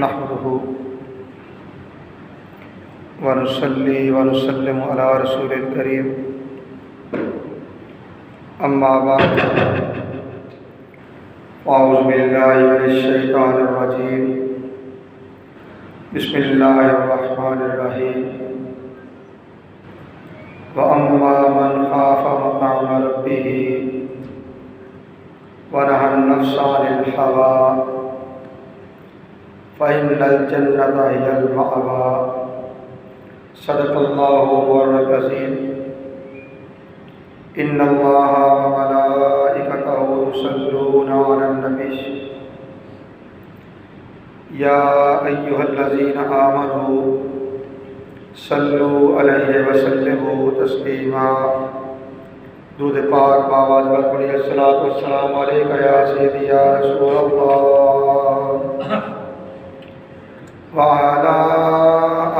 نحمده ونصلي ونسلم على رسول الكريم اما بعد اعوذ بالله من الشیطان الرجیم بسم اللہ الرحمن الرحیم واما من خاف مقام ربه ونهى النفس عن الهوى فإن الجنة هي المأوى صدق الله العظيم إن الله وملائكته يصلون على النبي يا أيها الذين آمنوا صلوا عليه وسلموا تسليما درود پاک باواز بلکلی الصلاۃ والسلام علیک یا سیدی یا رسول اللہ وعلی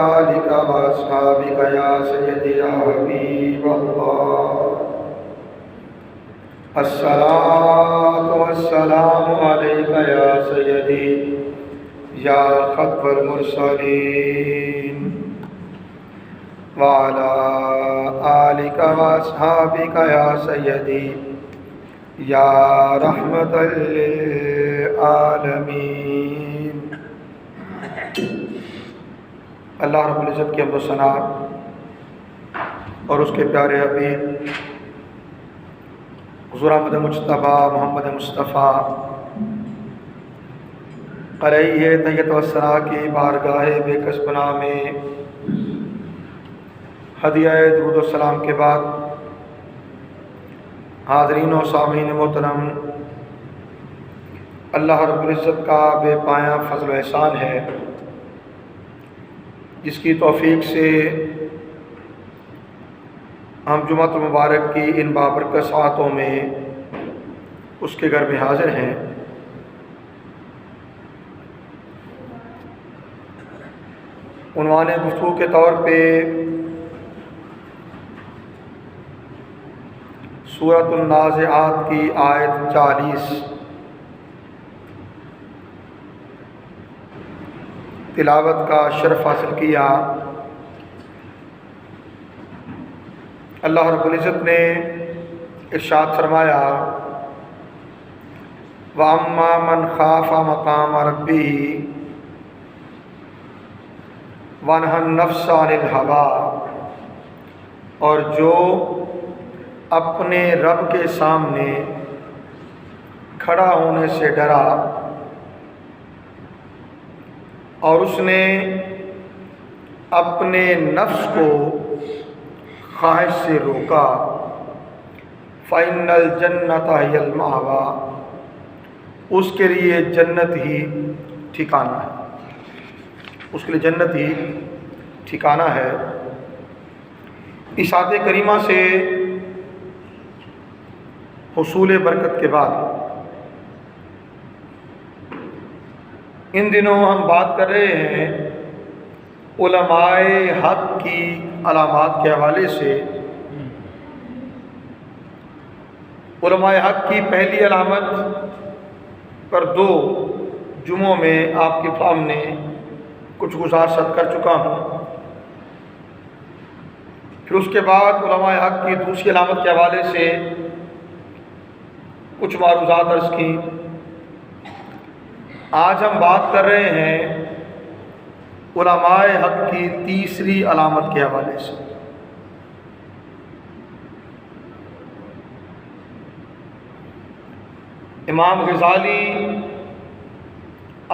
آلک واصحابک یا سیدی یا حبیب اللہ الصلاۃ والسلام علیک یا سیدی یا خطب المرسلین وعلى آلك وأصحابك يا سيدي يا رحمة للعالمين۔ اللہ رب العزت کی حمد و ثنا اور اس کے پیارے حبیب حضور احمد مجتبیٰ محمد مصطفیٰ علیہ تحیۃ و ثنا کی بارگاہ بے کس پناہ میں ہدیہ درود و سلام کے بعد حاضرین و سامعین محترم، اللہ رب العزت کا بے پایہ فضل و احسان ہے جس کی توفیق سے ہم جمعۃ المبارک کی ان بابرکت ساعتوں میں اس کے گھر میں حاضر ہیں۔ عنوان گفتگو کے طور پہ سورۃ النازعات کی آیت 40 تلاوت کا شرف حاصل کیا۔ اللہ رب العزت نے ارشاد فرمایا وَأَمَّا مَنْ خَافَ مَقَامَ رَبِّهِ وَنَهَى النَّفْسَ عَنِ الْهَوَىٰ، اور جو اپنے رب کے سامنے کھڑا ہونے سے ڈرا اور اس نے اپنے نفس کو خواہش سے روکا فَإِنَّ الْجَنَّةَ هِيَ الْمَأْوَىٰ، اس کے لیے جنت ہی ٹھکانہ ہے، اس کے لیے جنت ہی ٹھکانہ ہے۔ اس آیت کریمہ سے حصول برکت کے بعد ان دنوں ہم بات کر رہے ہیں علماء حق کی علامات کے حوالے سے۔ علماء حق کی پہلی علامت پر 2 جمعوں میں آپ کے سامنے کچھ گزارشات کر چکا ہوں، پھر اس کے بعد علماء حق کی دوسری علامت کے حوالے سے کچھ معروضات عرض کی۔ آج ہم بات کر رہے ہیں علماء حق کی تیسری علامت کے حوالے سے۔ امام غزالی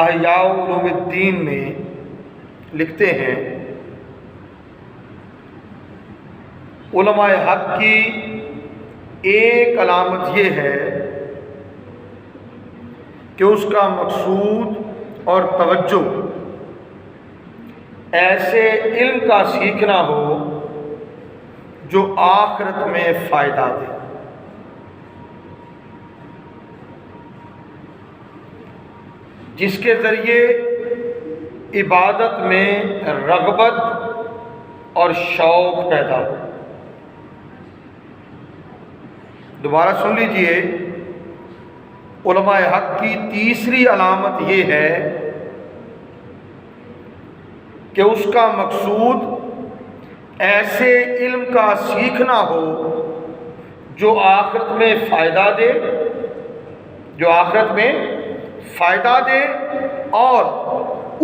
احیاء علوم الدین میں لکھتے ہیں علماء حق کی ایک علامت یہ ہے کہ اس کا مقصود اور توجہ ایسے علم کا سیکھنا ہو جو آخرت میں فائدہ دے۔ جس کے ذریعے عبادت میں رغبت اور شوق پیدا ہو۔ دوبارہ سن لیجئے، علماء حق کی تیسری علامت یہ ہے کہ اس کا مقصود ایسے علم کا سیکھنا ہو جو آخرت میں فائدہ دے، جو آخرت میں فائدہ دے، اور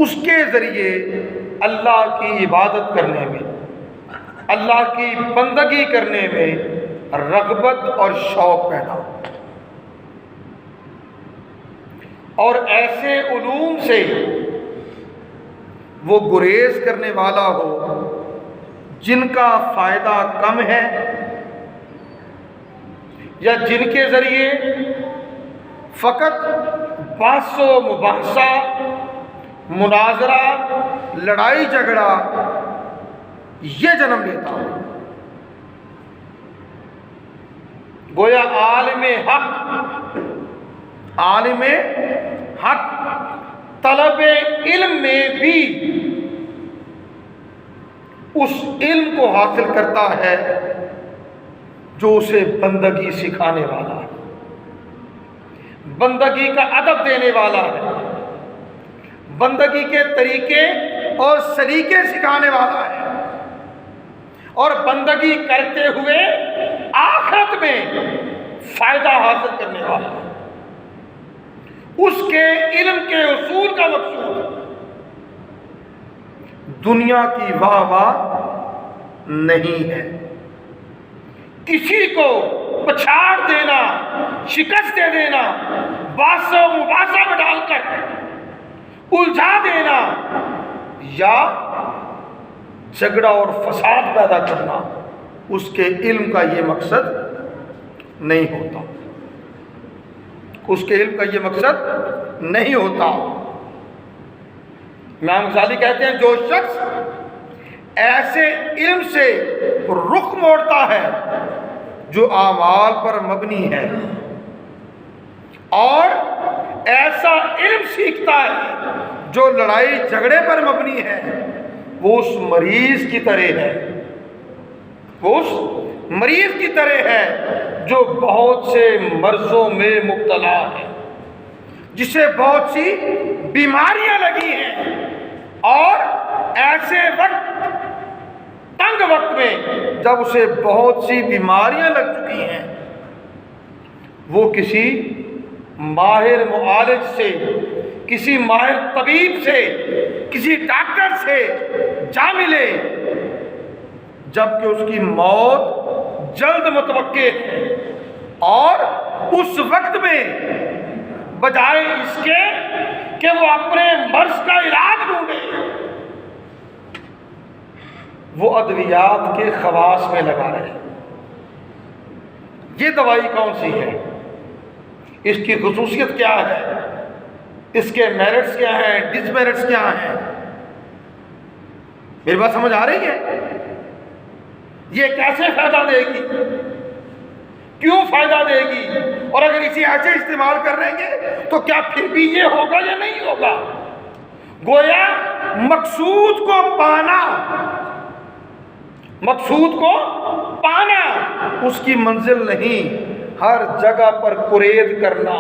اس کے ذریعے اللہ کی عبادت کرنے میں، اللہ کی بندگی کرنے میں رغبت اور شوق پیدا ہو، اور ایسے علوم سے وہ گریز کرنے والا ہو جن کا فائدہ کم ہے، یا جن کے ذریعے فقط بحث و مباحثہ، مناظرہ، لڑائی جھگڑا یہ جنم لیتا ہو۔ گویا عالم حق طلب علم میں بھی اس علم کو حاصل کرتا ہے جو اسے بندگی سکھانے والا ہے، بندگی کا ادب دینے والا ہے، بندگی کے طریقے اور سلیقے سکھانے والا ہے، اور بندگی کرتے ہوئے آخرت میں فائدہ حاصل کرنے والا ہے۔ اس کے علم کے اصول کا مقصود دنیا کی واہ واہ نہیں ہے، کسی کو پچھاڑ دینا، شکست دے دینا، بحث و مباحثہ میں ڈال کر الجھا دینا، یا جھگڑا اور فساد پیدا کرنا، اس کے علم کا یہ مقصد نہیں ہوتا، اس کے علم کا یہ مقصد نہیں ہوتا۔ امام غزالی کہتے ہیں جو شخص ایسے علم سے رخ موڑتا ہے جو اعمال پر مبنی ہے، اور ایسا علم سیکھتا ہے جو لڑائی جھگڑے پر مبنی ہے، وہ اس مریض کی طرح ہے، وہ اس مریض کی طرح ہے جو بہت سے مرضوں میں مبتلا ہے، جسے بہت سی بیماریاں لگی ہیں، اور ایسے تنگ وقت میں جب اسے بہت سی بیماریاں لگ چکی ہیں، وہ کسی ماہر معالج سے، کسی ماہر طبیب سے، کسی ڈاکٹر سے جا ملے، جبکہ اس کی موت جلد متوقع ہے، اور اس وقت میں بجائے اس کے کہ وہ اپنے مرض کا علاج ڈھونڈے، وہ ادویات کے خواص میں لگا رہے ہیں۔ یہ دوائی کون سی ہے، اس کی خصوصیت کیا ہے، اس کے میرٹس کیا ہیں، ڈس میرٹس کیا ہیں؟ میری بات سمجھ آ رہی ہے؟ یہ کیسے فائدہ دے گی، کیوں فائدہ دے گی، اور اگر اسی ایسے استعمال کر رہیں گے تو کیا پھر بھی یہ ہوگا یا نہیں ہوگا؟ گویا مقصود کو پانا اس کی منزل نہیں، ہر جگہ پر قرید کرنا،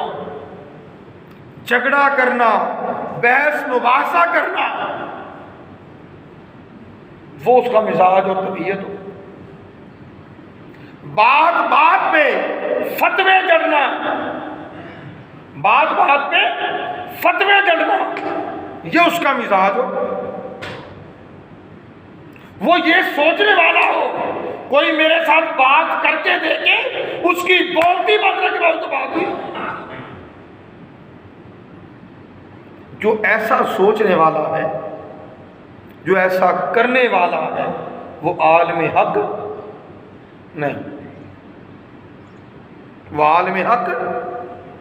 جھگڑا کرنا، بحث مباحثہ کرنا، وہ اس کا مزاج اور طبیعت ہو۔ بات بات پہ فتوے جڑنا، بات بات پہ فتوے جڑنا، یہ اس کا مزاج ہو۔ وہ یہ سوچنے والا ہو کوئی میرے ساتھ بات کر کے دیکھے، اس کی بولتی بند رکھ رہا ہو تو بات ہوئی۔ جو ایسا سوچنے والا ہے، جو ایسا کرنے والا ہے، وہ عالم حق نہیں، وہ عالم حق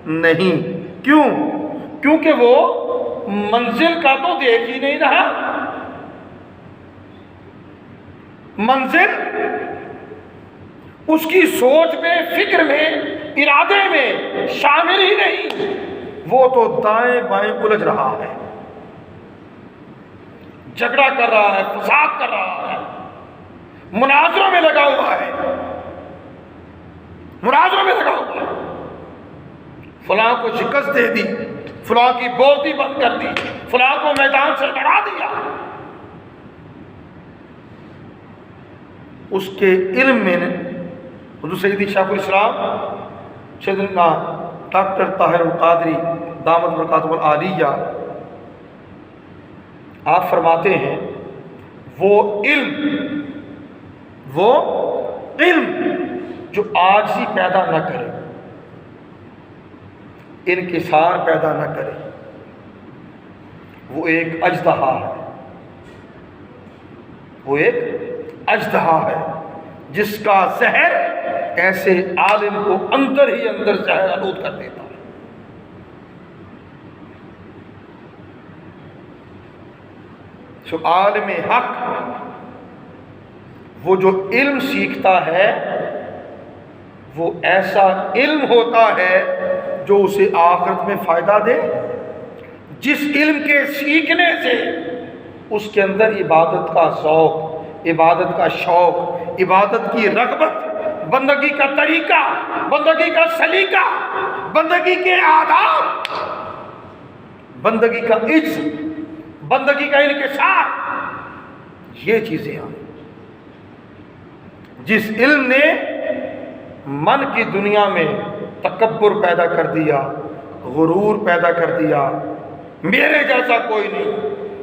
نہیں۔ کیوں؟ کیونکہ وہ منزل کا تو دیکھ ہی نہیں رہا، منزل اس کی سوچ میں، فکر میں، ارادے میں شامل ہی نہیں، وہ تو دائیں بائیں الجھ رہا ہے، جھگڑا کر رہا ہے، فساد کر رہا ہے، مناظروں میں لگا ہوا ہے، مناظروں میں لگا ہوا ہے، فلاں کو شکست دے دی، فلاں کی بولتی بند کر دی، فلاں کو میدان سے لڑا دیا، اس کے علم میں حضور سیدی شیخ الاسلام سیدنا ڈاکٹر طاہر القادری دامت برکاتہ العالیہ آپ فرماتے ہیں وہ علم جو عاجزی پیدا نہ کرے، انکسار پیدا نہ کرے، وہ ایک اژدہا ہے، وہ ایک اژدہا ہے جس کا زہر ایسے عالم کو اندر ہی اندر زہر آلود کر دیتا ہے۔ سو عالم حق وہ جو علم سیکھتا ہے وہ ایسا علم ہوتا ہے جو اسے آخرت میں فائدہ دے، جس علم کے سیکھنے سے اس کے اندر عبادت کا ذوق، عبادت کا شوق، عبادت کی رغبت، بندگی کا طریقہ، بندگی کا سلیقہ، بندگی کے آداب، بندگی کا عجز، بندگی کا انکسار، یہ چیزیں آئیں۔ جس علم نے من کی دنیا میں تکبر پیدا کر دیا، غرور پیدا کر دیا، میرے جیسا کوئی نہیں،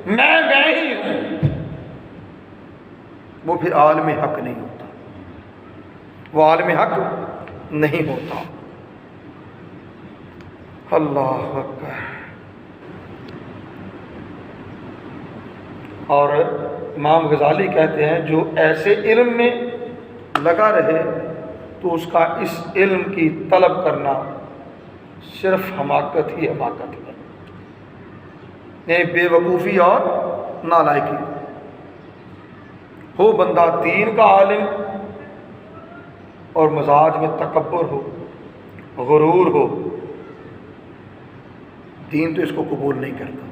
میں ہی ہوں، وہ پھر عالم حق نہیں ہوتا، وہ عالم حق نہیں ہوتا۔ اللہ اکبر۔ اور امام غزالی کہتے ہیں جو ایسے علم میں لگا رہے تو اس کا اس علم کی طلب کرنا صرف حماقت ہی حماقت ہے، یعنی بے وقوفی اور نالائکی۔ ہو بندہ دین کا عالم اور مزاج میں تکبر ہو، غرور ہو، دین تو اس کو قبول نہیں کرتا،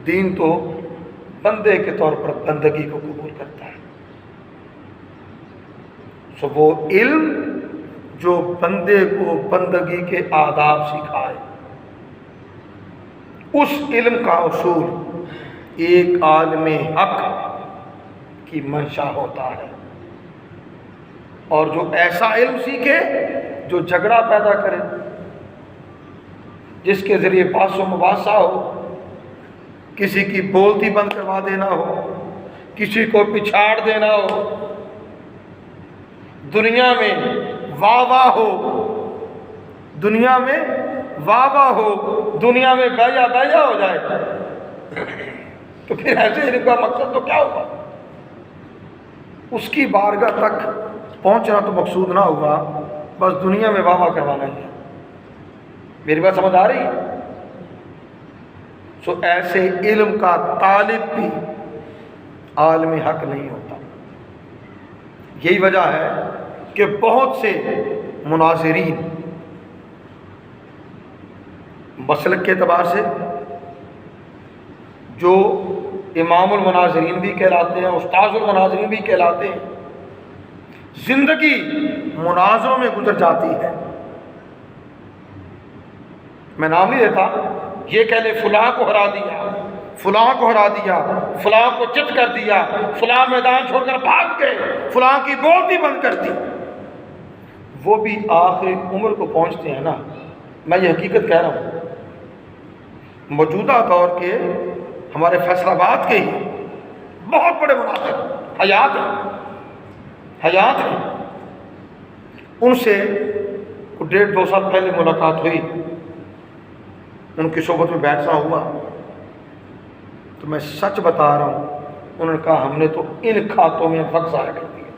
دین تو بندے کے طور پر بندگی کو قبول کرتا ہے۔ سو وہ علم جو بندے کو بندگی کے آداب سکھائے، اس علم کا اصول ایک عالم حق کی منشا ہوتا ہے، اور جو ایسا علم سیکھے جو جھگڑا پیدا کرے، جس کے ذریعے بحث و مباحثہ ہو، کسی کی بولتی بند کروا دینا ہو، کسی کو پچھاڑ دینا ہو، دنیا میں واہ واہ ہو، دنیا میں واہ واہ ہو، دنیا میں بیجا بیجا ہو جائے، تو پھر ایسے علم کا مقصد تو کیا ہوگا؟ اس کی بارگاہ تک پہنچنا تو مقصود نہ ہوگا، بس دنیا میں واہ واہ کروانا ہے۔ میری بات سمجھ آ رہی ہے؟ سو ایسے علم کا طالب بھی عالم حق نہیں ہوتا۔ یہی وجہ ہے کہ بہت سے مناظرین مسلک کے اعتبار سے جو امام المناظرین بھی کہلاتے ہیں، استاذ المناظرین بھی کہلاتے ہیں، زندگی مناظروں میں گزر جاتی ہے۔ میں نام نہیں لیتا، یہ کہہ لے فلاں کو ہرا دیا، فلاں کو ہرا دیا، فلاں کو چت کر دیا، فلاں میدان چھوڑ کر بھاگ گئے، فلاں کی بولتی بند کر دی۔ وہ بھی آخری عمر کو پہنچتے ہیں نا، میں یہ حقیقت کہہ رہا ہوں، موجودہ دور کے ہمارے فیصل آباد کے ہی بہت بڑے مناظر حیات ہیں، ان سے 1.5-2 سال پہلے ملاقات ہوئی، ان کی صحبت میں بیٹھنا ہوا، تو میں سچ بتا رہا ہوں، انہوں نے کہا ہم نے تو ان کھاتوں میں وقت ضائع کر دیا،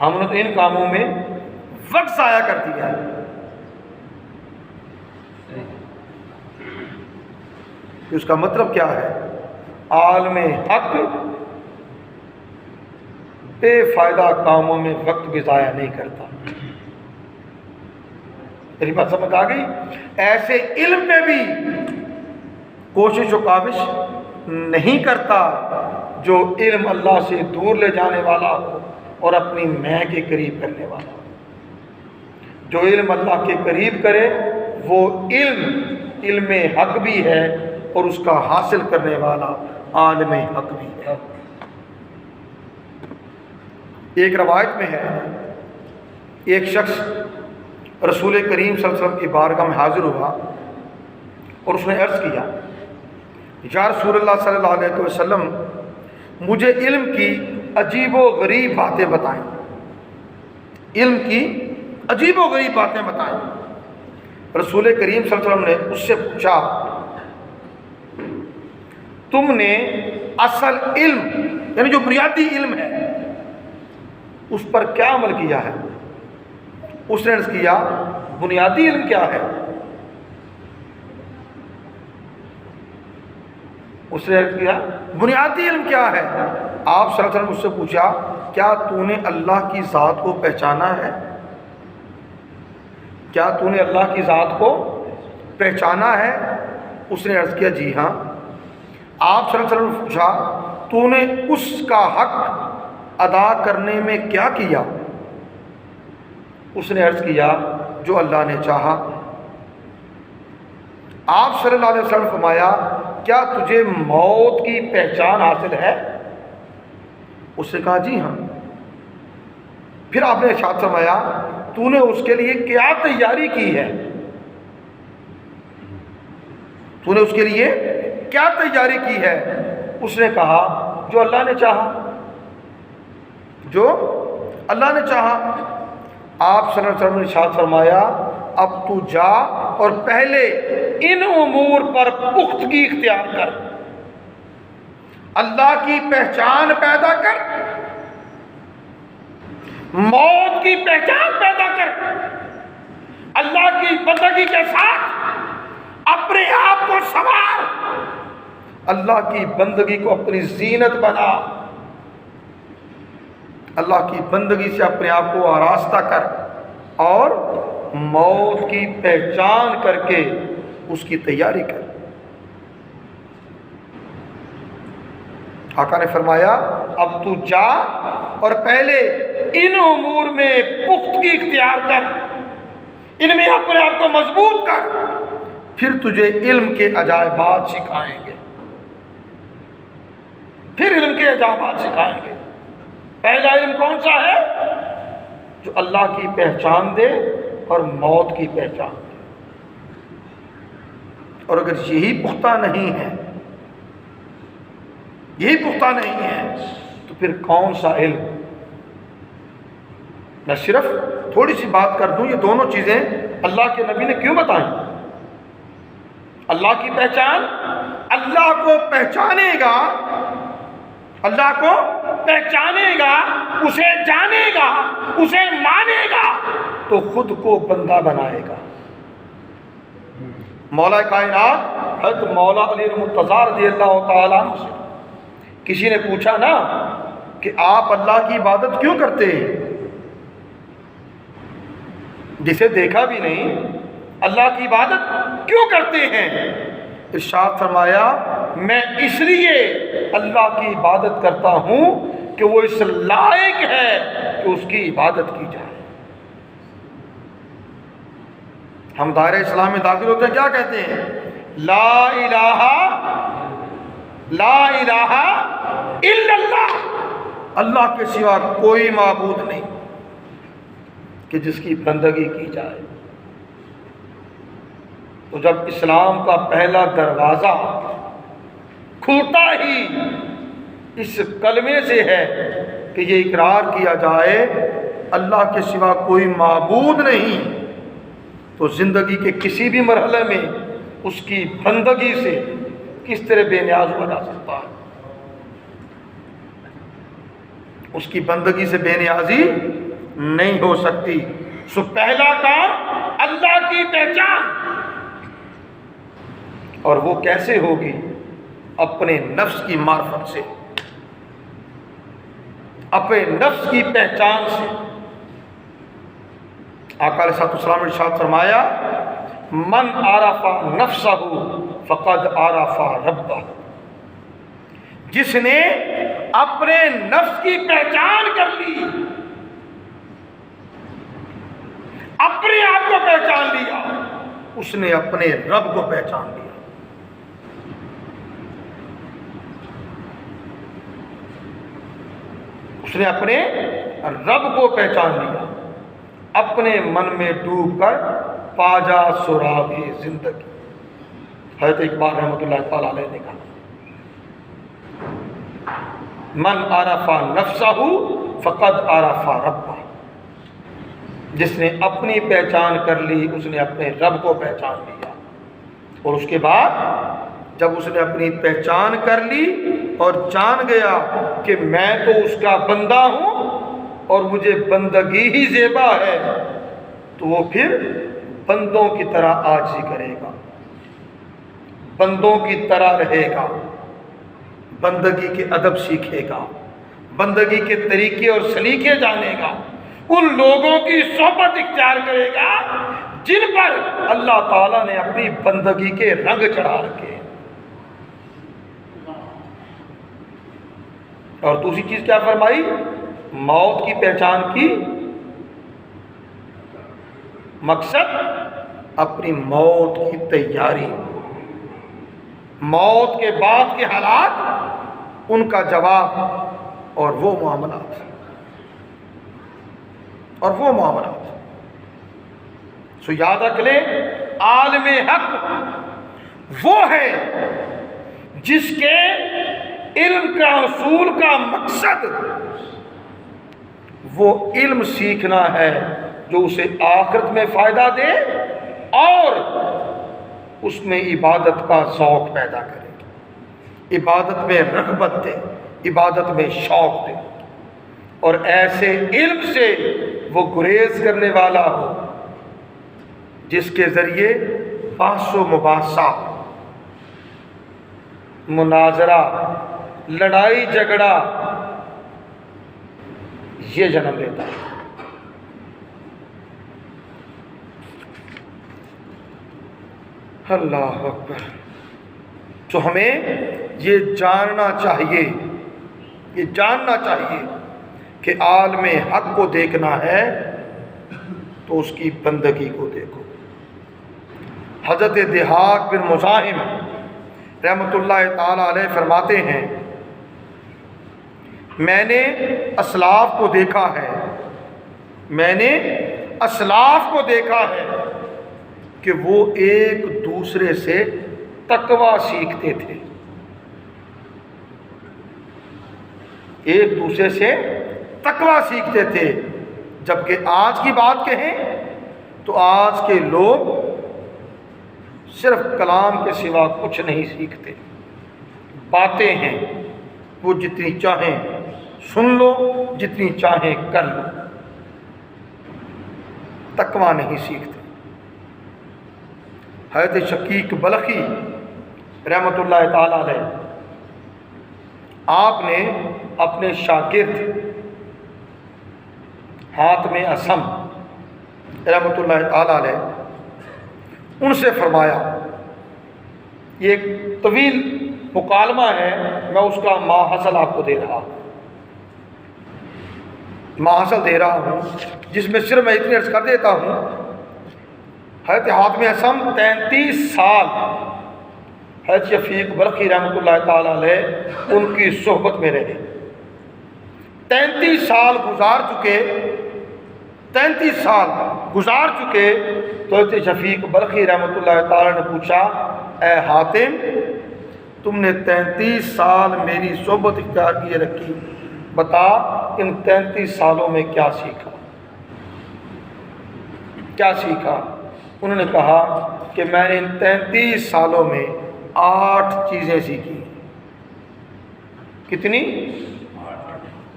ہم نے تو ان کاموں میں وقت ضائع کر دیا ہے۔ اس کا مطلب کیا ہے؟ عالم حق بے فائدہ کاموں میں وقت بھی ضائع نہیں کرتا۔ میری بات سمجھ آ گئی؟ ایسے علم میں بھی کوشش و کاوش نہیں کرتا جو علم اللہ سے دور لے جانے والا ہو اور اپنی میں کے قریب کرنے والا ہو۔ جو علم اللہ کے قریب کرے وہ علم حق بھی ہے، اور اس کا حاصل کرنے والا عالم حق بھی ہے۔ ایک روایت میں ہے ایک شخص رسول کریم صلی اللہ علیہ وسلم کی بارگاہ میں حاضر ہوا اور اس نے عرض کیا یا رسول اللہ صلی اللہ علیہ وسلم مجھے علم کی عجیب و غریب باتیں بتائیں، علم کی عجیب و غریب باتیں بتائیں۔ رسول کریم صلی اللہ علیہ وسلم نے اس سے پوچھا تم نے اصل علم یعنی جو بنیادی علم ہے اس پر کیا عمل کیا ہے؟ اس نے عرض کیا بنیادی علم کیا ہے؟ اس نے عرض کیا بنیادی علم کیا ہے؟ آپ صلی اللہ علیہ وسلم اس سے پوچھا کیا تو نے اللہ کی ذات کو پہچانا ہے؟ کیا تو نے اللہ کی ذات کو پہچانا ہے؟ اس نے عرض کیا جی ہاں۔ آپ صلی اللہ علیہ وسلم نے پوچھا تو نے اس کا حق ادا کرنے میں کیا کیا؟ اس نے عرض کیا جو اللہ نے چاہا۔ آپ صلی اللہ علیہ وسلم نے فرمایا کیا تجھے موت کی پہچان حاصل ہے؟ اس نے کہا جی ہاں۔ پھر آپ نے ارشاد فرمایا تو نے اس کے لیے کیا تیاری کی ہے؟ تو نے اس کے لیے کیا تیاری کی ہے؟ اس نے کہا جو اللہ نے چاہا، جو اللہ نے چاہا۔ آپ صلی اللہ علیہ وسلم نے ارشاد فرمایا اب تو جا اور پہلے ان امور پر پختگی اختیار کر، اللہ کی پہچان پیدا کر، موت کی پہچان پیدا کر، اللہ کی بندگی کے ساتھ اپنے آپ کو سنوار، اللہ کی بندگی کو اپنی زینت بنا، اللہ کی بندگی سے اپنے آپ کو آراستہ کر اور موت کی پہچان کر کے اس کی تیاری کر۔ آقا نے فرمایا اب تو جا اور پہلے ان امور میں پختگی اختیار کر، ان میں اپنے آپ کو مضبوط کر، پھر تجھے علم کے عجائبات سکھائیں گے، پھر علم کے عجائبات سکھائیں گے۔ پہلا علم کون سا ہے؟ جو اللہ کی پہچان دے اور موت کی پہچان دے۔ اور اگر یہی پختہ نہیں ہے، یہی پختہ نہیں ہے تو پھر کون سا علم؟ میں صرف تھوڑی سی بات کر دوں، یہ دونوں چیزیں اللہ کے نبی نے کیوں بتائیں؟ اللہ کی پہچان، اللہ کو پہچانے گا، اللہ کو پہچانے گا، اسے جانے گا، اسے مانے گا تو خود کو بندہ بنائے گا۔ مولا کائنات حضرت مولا علی المرتضیٰ رضی اللہ تعالیٰ عنہ سے کسی نے پوچھا نا کہ آپ اللہ کی عبادت کیوں کرتے ہیں؟ جسے دیکھا بھی نہیں اللہ کی عبادت کیوں کرتے ہیں؟ ارشاد فرمایا میں اس لیے اللہ کی عبادت کرتا ہوں کہ وہ اس لائق ہے کہ اس کی عبادت کی جائے۔ ہم دائرہ اسلام میں داخل ہوتے ہیں کیا کہتے ہیں؟ لا الہ الا اللہ، اللہ کے سوا کوئی معبود نہیں کہ جس کی بندگی کی جائے۔ تو جب اسلام کا پہلا دروازہ کھلتا ہی اس کلمے سے ہے کہ یہ اقرار کیا جائے اللہ کے سوا کوئی معبود نہیں، تو زندگی کے کسی بھی مرحلے میں اس کی بندگی سے کس طرح بے نیاز ہوا جا سکتا ہے؟ اس کی بندگی سے بے نیازی نہیں ہو سکتی۔ سو پہلا کام اللہ کی پہچان، اور وہ کیسے ہوگی؟ اپنے نفس کی معرفت سے، اپنے نفس کی پہچان سے۔ آقا علیہ السلام نے ارشاد فرمایا من عرف نفسہ فقد عرف ربہ، جس نے اپنے نفس کی پہچان کر لی، اپنے آپ کو پہچان لیا، اس نے اپنے رب کو پہچان لیا۔ اس نے اپنے رب کو پہچان لیا، اپنے من میں ڈوب کر پاجا سراغ زندگی۔ حضرت اقبال رحمۃ اللہ تعالیٰ علیہ نے کہا من عرف نفسہ فقد عرف ربہ، جس نے اپنی پہچان کر لی اس نے اپنے رب کو پہچان لیا۔ اور اس کے بعد جب اس نے اپنی پہچان کر لی اور جان گیا کہ میں تو اس کا بندہ ہوں اور مجھے بندگی ہی زیبا ہے، تو وہ پھر بندوں کی طرح عاجزی کرے گا، بندوں کی طرح رہے گا، بندگی کے ادب سیکھے گا، بندگی کے طریقے اور سلیقے جانے گا، ان لوگوں کی صحبت اختیار کرے گا جن پر اللہ تعالیٰ نے اپنی بندگی کے رنگ چڑھا رکھے۔ اور دوسری چیز کیا فرمائی؟ موت کی پہچان کی، مقصد اپنی موت کی تیاری، موت کے بعد کے حالات، ان کا جواب اور وہ معاملات سو یاد رکھ لیں، عالم حق وہ ہے جس کے علم کا حصول کا مقصد وہ علم سیکھنا ہے جو اسے آخرت میں فائدہ دے اور اس میں عبادت کا ذوق پیدا کرے، عبادت میں رغبت دے، عبادت میں شوق دے، اور ایسے علم سے وہ گریز کرنے والا ہو جس کے ذریعے بحث و مباحثہ، مناظرہ، لڑائی جھگڑا یہ جنم لیتا ہے۔ اللہ اکبر۔ تو ہمیں یہ جاننا چاہیے کہ عالم حق کو دیکھنا ہے تو اس کی بندگی کو دیکھو۔ حضرت دھاک بن مزاحم رحمۃ اللہ تعالی علیہ فرماتے ہیں میں نے اسلاف کو دیکھا ہے کہ وہ ایک دوسرے سے تقوی سیکھتے تھے، جبکہ آج کی بات کہیں تو آج کے لوگ صرف کلام کے سوا کچھ نہیں سیکھتے، باتیں ہیں وہ جتنی چاہیں سن لو، جتنی چاہیں کر لو، تقوی نہیں سیکھتے۔ حضرت شقیق بلخی رحمۃ اللہ تعالی علیہ، آپ نے اپنے شاگرد حاتم اصم رحمۃ اللہ تعالی علیہ ان سے فرمایا، یہ ایک طویل مکالمہ ہے، میں اس کا ماحصل آپ کو دے رہا ہوں، جس میں صرف میں اتنی عرض کر دیتا ہوں۔ حضرت حاتم اصم 33 سال حضرت شفیق بلخی رحمۃ اللہ تعالی علیہ ان کی صحبت میں رہے، 33 سال گزار چکے تو حضرت شفیق بلخی رحمۃ اللہ تعالی نے پوچھا، اے حاتم تم نے 33 سال میری صحبت اختیار کیے رکھی، بتا ان 33 سالوں میں کیا سیکھا؟ انہوں نے کہا کہ میں نے ان 33 سالوں میں 8 چیزیں سیکھی۔ کتنی؟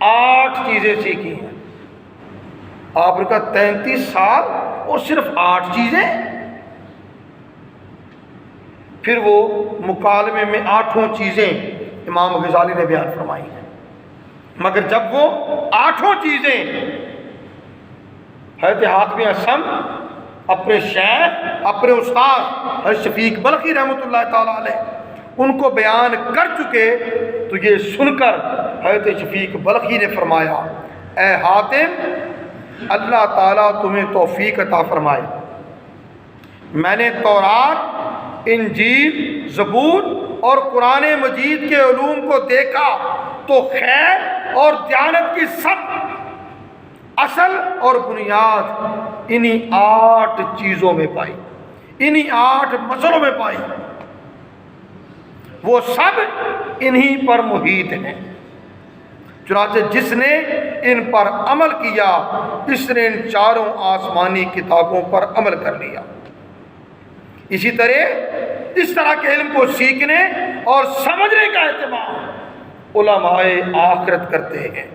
8 چیزیں سیکھی ہیں۔ آپ نے کہا 33 سال اور صرف 8 چیزیں؟ پھر وہ مکالمے میں 8 چیزیں امام غزالی نے بیان فرمائی ہیں، مگر جب وہ 8 چیزیں حضرت حاتم اصم اپنے شیخ، اپنے استاد حضرت شفیق بلخی رحمۃ اللہ تعالی علیہ ان کو بیان کر چکے تو یہ سن کر حضرت شفیق بلخی نے فرمایا، اے حاتم اللہ تعالیٰ تمہیں توفیق عطا فرمائے، میں نے تورات، انجیل، زبور اور قرآن مجید کے علوم کو دیکھا تو خیر اور دیانت کی سب اصل اور بنیاد انہی 8 چیزوں میں پائی، انہی 8 مسئلوں میں پائی، وہ سب انہی پر محیط ہیں۔ چنانچہ جس نے ان پر عمل کیا اس نے ان 4 آسمانی کتابوں پر عمل کر لیا۔ اسی طرح اس طرح کے علم کو سیکھنے اور سمجھنے کا اہتمام علماء آخرت کرتے ہیں،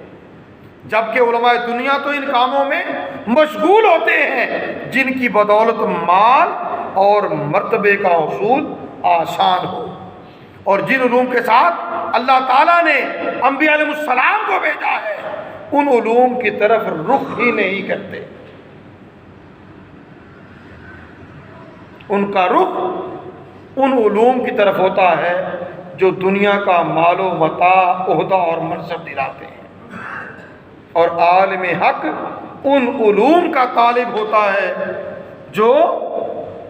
جبکہ علماء دنیا تو ان کاموں میں مشغول ہوتے ہیں جن کی بدولت مال اور مرتبے کا حصول آسان ہو، اور جن علوم کے ساتھ اللہ تعالیٰ نے انبیاء علیہ السلام کو بھیجا ہے ان علوم کی طرف رخ ہی نہیں کرتے، ان کا رخ ان علوم کی طرف ہوتا ہے جو دنیا کا مال و متاع، عہدہ اور منصب دلاتے ہیں، اور عالم حق ان علوم کا طالب ہوتا ہے جو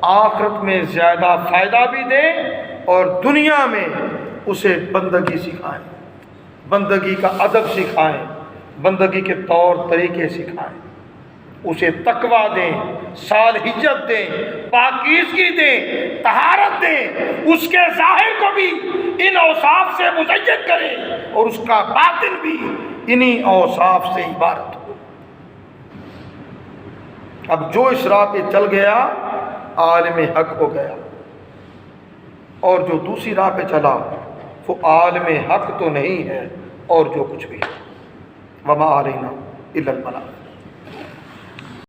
آخرت میں زیادہ فائدہ بھی دیں اور دنیا میں اسے بندگی سکھائیں، بندگی کا ادب سکھائیں، بندگی کے طور طریقے سکھائیں، اسے تقویٰ دیں، صالحیت دیں، پاکیزگی دیں، طہارت دیں، اس کے ظاہر کو بھی ان اوصاف سے مزین کریں اور اس کا باطن بھی انہی اوصاف سے عبارت ہو۔ اب جو اس راہ پہ چل گیا عالم حق ہو گیا، اور جو دوسری راہ پہ چلا وہ عالم حق تو نہیں ہے اور جو کچھ بھی ہے۔ وما علینا الا البلاغ۔